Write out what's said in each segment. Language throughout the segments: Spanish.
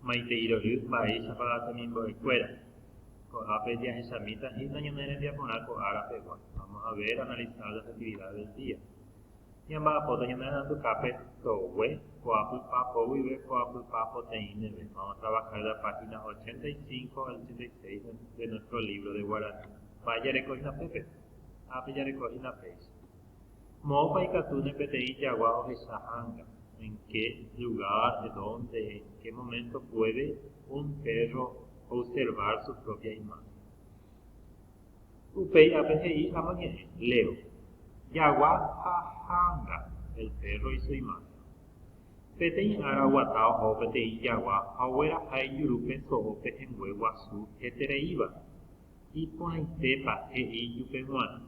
maiteiro vai para también por escuela. Coape ya esa mitad y no en día poner coara. Vamos a ver, analizar las actividades del día. Y en va a poder llenar tu cape towe, coapu papo vive, coapu papo teine. Vamos a trabajar la página 85 al 86 de nuestro libro de Guarani. Vaya recogina pepe. Ape ya recogina pez. Mopa y catune PTI yagua o hanga. ¿En qué lugar, de dónde, en qué momento puede un perro observar su propia imagen? Upei APGI amañe, leo. Yagua hanga, el perro y su imagen. PTI araguatao o PTI yagua, abuela hay yurupe soope en hueguazú hetereiva. Y ponaite PTI yupemuan.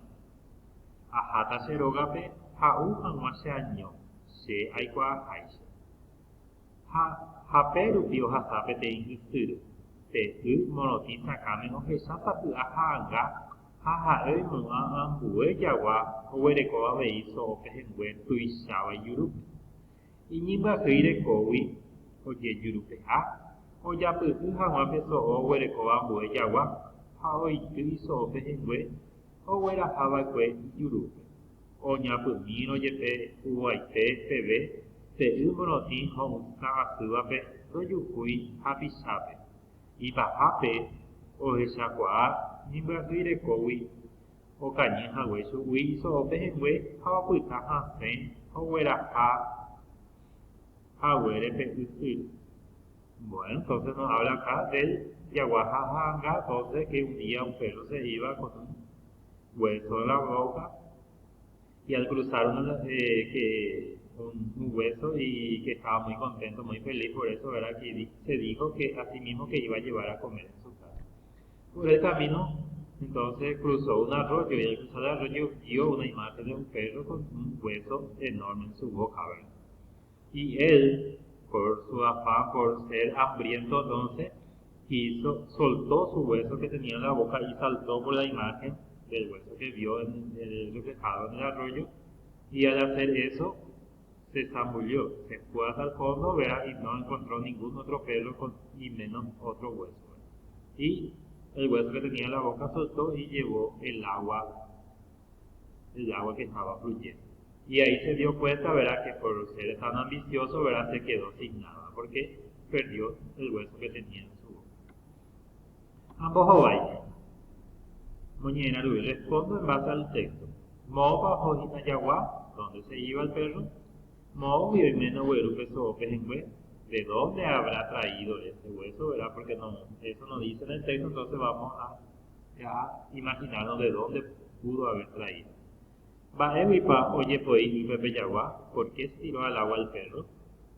Ajata serogape, jau hanguase año. Se aikwa haise. Haperu pio hasape te ingistyru. Te monotisa kamen ohesapa tu ahanga. Hahae mua ambue yawa owereko aveiso opehengue tuishawa yurupe. Iñimba hire kowi oye yurupe ha. Oyapyhy hag̃uápe so'o owereko ambue yawa. Ha oity iso opehengue owerahava'ekue yurupe. Oñapy'írõ jepe huvaite peve te'y morotĩ ho'ysãgasývape rojukúi hapichápe. Ipahápe ohechakuaa ñembyahýrekógui okañyhague chugui iso'opehengue ha opyta hasẽ ogueraha haguére pe'ysyry. Bueno, entonces nos habla acá del yaguajajanga, entonces que un día un perro se iba con un hueso en la boca y al cruzar un hueso y que estaba muy contento, muy feliz, por eso ¿verdad? Que se dijo que a sí mismo que iba a llevar a comer en su casa. Por el camino, entonces cruzó un arroyo y al cruzar el arroyo vio una imagen de un perro con un hueso enorme en su boca, ¿verdad? Y él, por su afán, por ser hambriento, entonces soltó su hueso que tenía en la boca y saltó por la imagen del hueso que vio reflejado en el arroyo, y al hacer eso se zambulló, se fue hasta el fondo, ¿verdad? Y no encontró ningún otro perro ni menos otro hueso, ¿verdad? Y el hueso que tenía en la boca soltó y llevó el agua que estaba fluyendo. Y ahí se dio cuenta, ¿verdad? Que por ser tan ambicioso, ¿verdad? Se quedó sin nada, porque perdió el hueso que tenía en su boca. Ambos ovaites. Moñena Luis, respondo en base al texto. Mo bajo Hinayaguá, ¿dónde se iba el perro? Mo menos huerupe soopejengüe, ¿de dónde habrá traído ese hueso? ¿Verdad? Porque eso no dice en el texto, entonces vamos a imaginarnos de dónde pudo haber traído. Bae vipa oye poí y Pepe Yaguá, ¿por qué se tiró al agua el perro?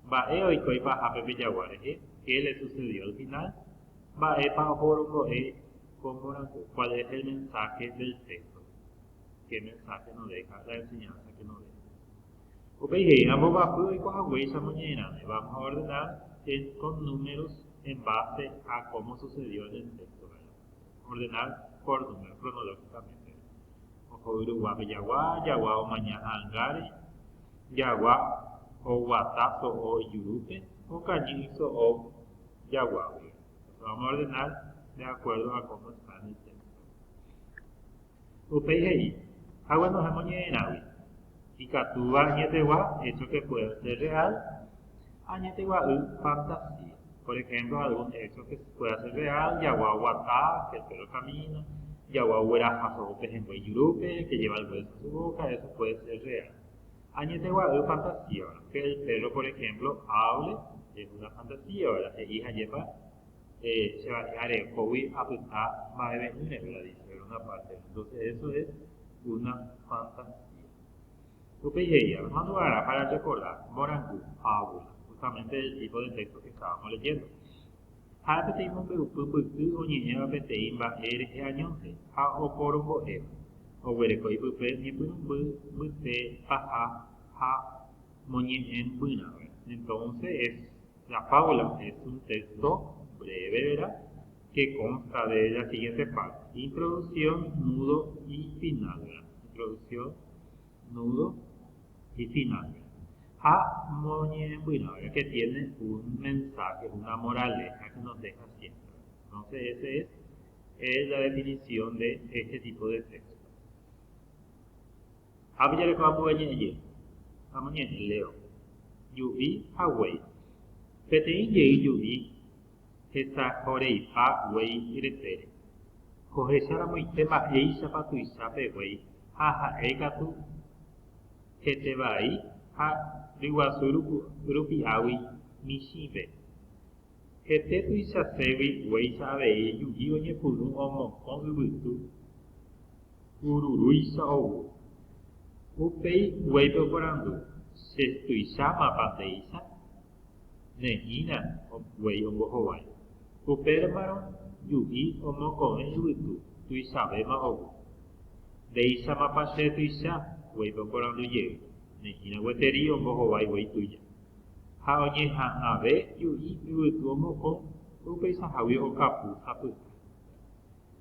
Bae oikoi pa Pepe Yaguá, ¿qué le sucedió al final? Bae pa ojoroco ¿cuál es el mensaje del texto? ¿Qué mensaje nos deja? La enseñanza que nos deja. Vamos a ordenar con números en base a cómo sucedió en el texto, ¿verdad? Ordenar por número, cronológicamente. Uruguape Yaguá, Yaguá o Mañana Angare, Yaguá o Guatazo o Yurupe, o Cañizo o Yaguá. Vamos a ordenar de acuerdo a cómo está en el texto. Upei agua nos hemos llenado. Y Catúa Añetegua, hecho que puede ser real, Añetegua fantasía. Por ejemplo, algún hecho que pueda ser real, Yaguá Guatá, que el perro camina, Yaguá Hueraja, por ejemplo, Yurupe, que lleva el hueso en su boca, eso puede ser real. Añetegua fantasía, que el perro, por ejemplo, hable, es una fantasía, ¿verdad? Hija lleva se va a dejar el COVID a más de ¿verdad? Dice una parte. Entonces eso es una fantasía. Upeyeya, mando para recordar, Morangú, fábula, justamente el tipo de texto que estábamos leyendo. Ha peteimos peupupupú o ñeña peteimba eres añonte, ha o porumbo eva. O huereco y pupe ni purumbu, bupe, paja, ha, moñe en buena. Entonces la fábula es un texto breve, ¿verdad? Que consta de la siguiente parte: introducción, nudo y final, ¿verdad? Introducción, nudo y final. a moñembuino, que tiene un mensaje, una moraleja que nos deja siempre. Entonces, esa es la definición de este tipo de texto. Había que vamos a leo. Yubi Hawaii. Petein yei yubi. Esa jorei pa wei iretere. Kohesara muy tema eisa patuisa pe wei. Haha egatu. Hetevai. Ha riwasuru rupi awi mishibe. Hete tuisa sevi wei sabe yubi onye puru omo con ubutu. Ururuisa owu. Upei wei peoporando. Sestuisa mapandeisa. Nehina wei ongo howai. Upermaro yugi omo con yubitu. Tuisa bema owu. Deisa mapase tuisa wei peoporando yevi. Nehina weteri ongo howai wei tuya. Ha oñe ha'ave yugi yubitu omo con upeisa hawi okapu hapu.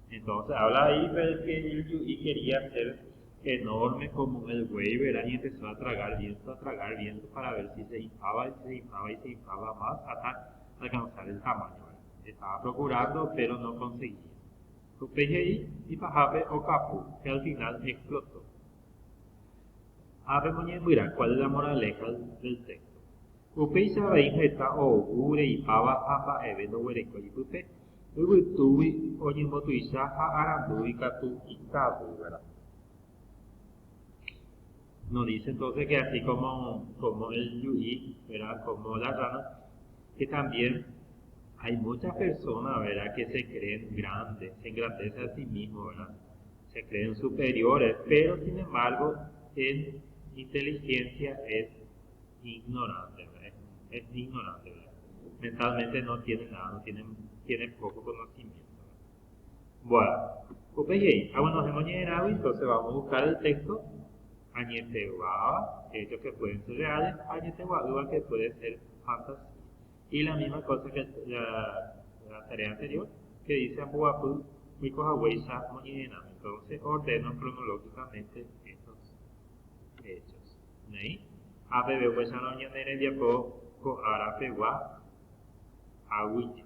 Entonces habla ahí que el yugi quería ser enorme como el güey, ¿verdad? Y empezó a tragar viento para ver si se inflaba y se inflaba más hasta alcanzar el tamaño, ¿verdad? Estaba procurando, pero no conseguía. Su peje ahí y bajabe o capu, que al final explotó. Ave moñe, mira, ¿cuál es la moraleja del texto? Upei sabe injeta o ure y pava amba evento huereco y pupe. Ubutubi oñe motuisa a arandu y catu y cabu, ¿verdad? Nos dice entonces que así como el yuyi, ¿verdad? Como la rana, que también hay muchas personas, ¿verdad? Que se creen grandes, se engrandecen a sí mismos, ¿verdad? Se creen superiores, pero sin embargo en inteligencia es ignorante, ¿verdad? Es ignorante, ¿verdad? Mentalmente no tiene nada, tiene poco conocimiento, ¿verdad? Bueno, nos hemos llegado, entonces vamos a buscar el texto. Añetewaba, hechos que pueden ser reales, añetewaba que puede ser fantasía. Y la misma cosa que la tarea anterior, que dice Ambuapu, Mikohaweisa, Moñena. Entonces ordeno cronológicamente estos hechos. ¿Sí? A bebé huesa no ñanere diapo, ko arape wa, awit.